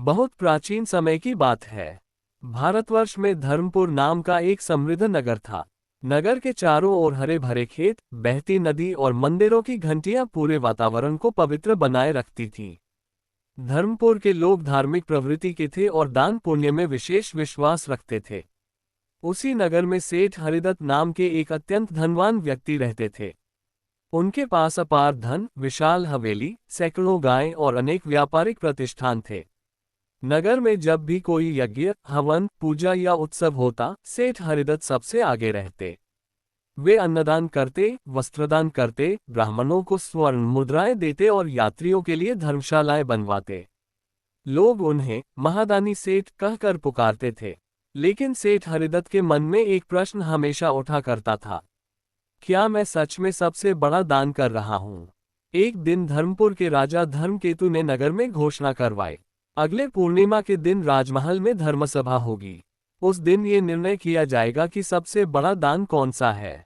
बहुत प्राचीन समय की बात है। भारतवर्ष में धर्मपुर नाम का एक समृद्ध नगर था। नगर के चारों ओर हरे भरे खेत, बहती नदी और मंदिरों की घंटियां पूरे वातावरण को पवित्र बनाए रखती थीं। धर्मपुर के लोग धार्मिक प्रवृत्ति के थे और दान पुण्य में विशेष विश्वास रखते थे। उसी नगर में सेठ हरिदत्त नाम के एक अत्यंत धनवान व्यक्ति रहते थे। उनके पास अपार धन, विशाल हवेली, सैकड़ों गायें और अनेक व्यापारिक प्रतिष्ठान थे। नगर में जब भी कोई यज्ञ, हवन, पूजा या उत्सव होता, सेठ हरिदत्त सबसे आगे रहते। वे अन्नदान करते, वस्त्रदान करते, ब्राह्मणों को स्वर्ण मुद्राएं देते और यात्रियों के लिए धर्मशालाएं बनवाते। लोग उन्हें महादानी सेठ कहकर पुकारते थे। लेकिन सेठ हरिदत्त के मन में एक प्रश्न हमेशा उठा करता था, क्या मैं सच में सबसे बड़ा दान कर रहा हूँ? एक दिन धर्मपुर के राजा धर्मकेतु ने नगर में घोषणा करवाई, अगले पूर्णिमा के दिन राजमहल में धर्मसभा होगी। उस दिन ये निर्णय किया जाएगा कि सबसे बड़ा दान कौन सा है।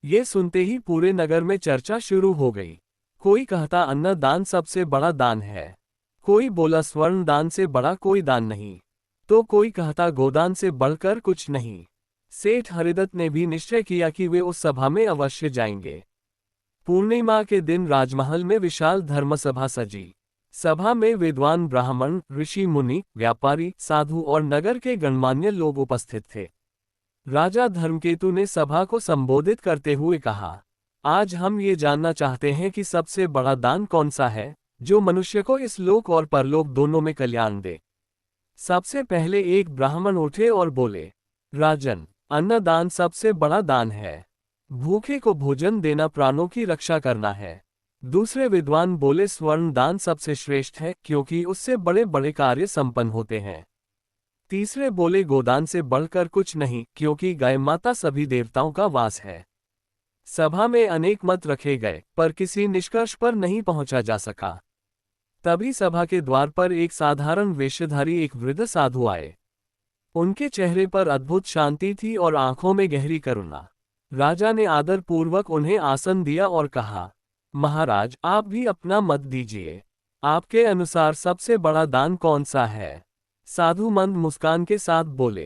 ये सुनते ही पूरे नगर में चर्चा शुरू हो गई। कोई कहता अन्न दान सबसे बड़ा दान है, कोई बोला स्वर्ण दान से बड़ा कोई दान नहीं, तो कोई कहता गोदान से बढ़कर कुछ नहीं। सेठ हरिदत्त ने भी निश्चय किया कि वे उस सभा में अवश्य जाएंगे। पूर्णिमा के दिन राजमहल में विशाल धर्मसभा सजी। सभा में विद्वान ब्राह्मण, ऋषि मुनि, व्यापारी, साधु और नगर के गणमान्य लोग उपस्थित थे। राजा धर्मकेतु ने सभा को संबोधित करते हुए कहा, आज हम ये जानना चाहते हैं कि सबसे बड़ा दान कौन सा है, जो मनुष्य को इस लोक और परलोक दोनों में कल्याण दे। सबसे पहले एक ब्राह्मण उठे और बोले, राजन, अन्नदान सबसे बड़ा दान है। भूखे को भोजन देना प्राणों की रक्षा करना है। दूसरे विद्वान बोले, स्वर्ण दान सबसे श्रेष्ठ है, क्योंकि उससे बड़े बड़े कार्य संपन्न होते हैं। तीसरे बोले, गोदान से बढ़कर कुछ नहीं, क्योंकि गाय माता सभी देवताओं का वास है। सभा में अनेक मत रखे गए, पर किसी निष्कर्ष पर नहीं पहुंचा जा सका। तभी सभा के द्वार पर एक साधारण वेशधारी एक वृद्ध साधु आए। उनके चेहरे पर अद्भुत शांति थी और आंखों में गहरी करुणा। राजा ने आदर पूर्वक उन्हें आसन दिया और कहा, महाराज, आप भी अपना मत दीजिए। आपके अनुसार सबसे बड़ा दान कौन सा है? साधु मंद मुस्कान के साथ बोले,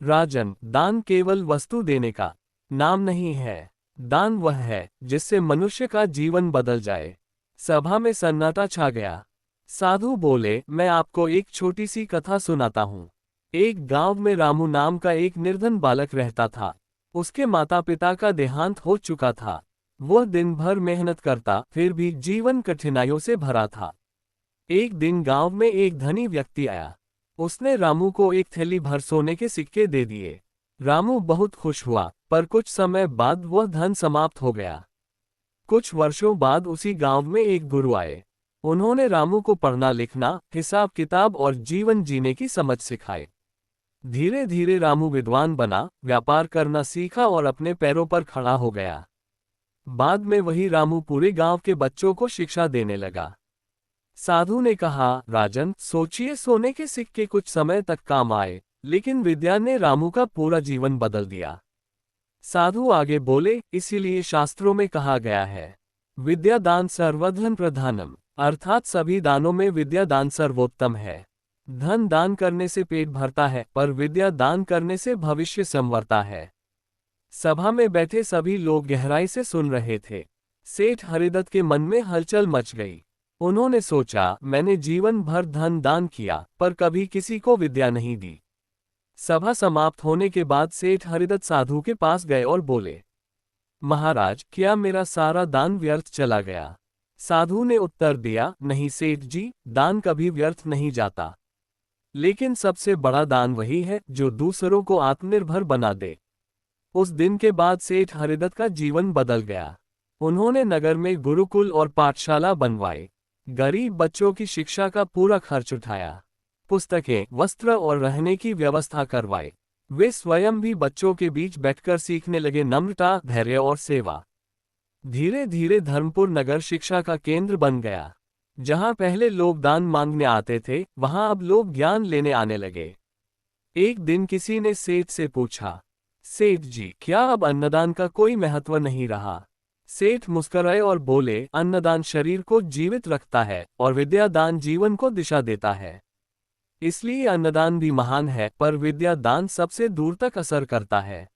राजन, दान केवल वस्तु देने का नाम नहीं है। दान वह है जिससे मनुष्य का जीवन बदल जाए। सभा में सन्नाटा छा गया। साधु बोले, मैं आपको एक छोटी सी कथा सुनाता हूँ। एक गांव में रामू नाम का एक निर्धन बालक रहता था। उसके माता पिता का देहांत हो चुका था। वह दिन भर मेहनत करता, फिर भी जीवन कठिनाइयों से भरा था। एक दिन गांव में एक धनी व्यक्ति आया। उसने रामू को एक थैली भर सोने के सिक्के दे दिए। रामू बहुत खुश हुआ, पर कुछ समय बाद वह धन समाप्त हो गया। कुछ वर्षों बाद उसी गांव में एक गुरु आए। उन्होंने रामू को पढ़ना लिखना, हिसाब किताब और जीवन जीने की समझ सिखाई। धीरे धीरे रामू विद्वान बना, व्यापार करना सीखा और अपने पैरों पर खड़ा हो गया। बाद में वही रामू पूरे गांव के बच्चों को शिक्षा देने लगा। साधु ने कहा, राजन, सोचिए, सोने के सिक्के कुछ समय तक काम आए, लेकिन विद्या ने रामू का पूरा जीवन बदल दिया। साधु आगे बोले, इसीलिए शास्त्रों में कहा गया है, विद्या दान सर्वधन प्रधानम, अर्थात सभी दानों में विद्या दान सर्वोत्तम है। धन दान करने से पेट भरता है, पर विद्या दान करने से भविष्य संवरता है। सभा में बैठे सभी लोग गहराई से सुन रहे थे। सेठ हरिदत्त के मन में हलचल मच गई। उन्होंने सोचा, मैंने जीवन भर धन दान किया, पर कभी किसी को विद्या नहीं दी। सभा समाप्त होने के बाद सेठ हरिदत्त साधु के पास गए और बोले, महाराज, क्या मेरा सारा दान व्यर्थ चला गया? साधु ने उत्तर दिया, नहीं सेठ जी, दान कभी व्यर्थ नहीं जाता। लेकिन सबसे बड़ा दान वही है जो दूसरों को आत्मनिर्भर बना दे। उस दिन के बाद सेठ हरिदत्त का जीवन बदल गया। उन्होंने नगर में गुरुकुल और पाठशाला बनवाए, गरीब बच्चों की शिक्षा का पूरा खर्च उठाया, पुस्तकें, वस्त्र और रहने की व्यवस्था करवाई। वे स्वयं भी बच्चों के बीच बैठकर सीखने लगे नम्रता, धैर्य और सेवा। धीरे धीरे धर्मपुर नगर शिक्षा का केंद्र बन गया। जहां पहले लोग दान मांगने आते थे, वहां अब लोग ज्ञान लेने आने लगे। एक दिन किसी ने सेठ से पूछा, सेठ जी, क्या अब अन्नदान का कोई महत्व नहीं रहा? सेठ मुस्कुराए और बोले, अन्नदान शरीर को जीवित रखता है और विद्यादान जीवन को दिशा देता है। इसलिए अन्नदान भी महान है, पर विद्या दान सबसे दूर तक असर करता है।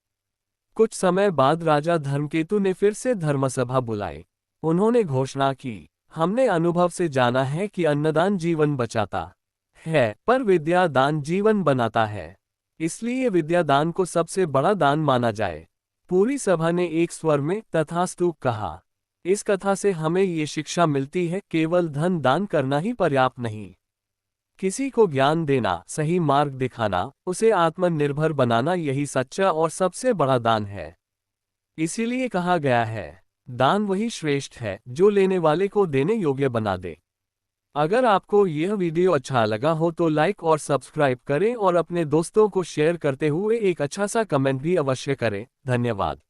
कुछ समय बाद राजा धर्मकेतु ने फिर से धर्मसभा बुलाई। उन्होंने घोषणा की, हमने अनुभव से जाना है कि अन्नदान जीवन बचाता है, पर विद्या दान जीवन बनाता है। इसलिए विद्या दान को सबसे बड़ा दान माना जाए। पूरी सभा ने एक स्वर में तथास्तु कहा। इस कथा से हमें ये शिक्षा मिलती है, केवल धन दान करना ही पर्याप्त नहीं। किसी को ज्ञान देना, सही मार्ग दिखाना, उसे आत्मनिर्भर बनाना, यही सच्चा और सबसे बड़ा दान है। इसीलिए कहा गया है, दान वही श्रेष्ठ है जो लेने वाले को देने योग्य बना दे। अगर आपको यह वीडियो अच्छा लगा हो तो लाइक और सब्सक्राइब करें और अपने दोस्तों को शेयर करते हुए एक अच्छा सा कमेंट भी अवश्य करें। धन्यवाद।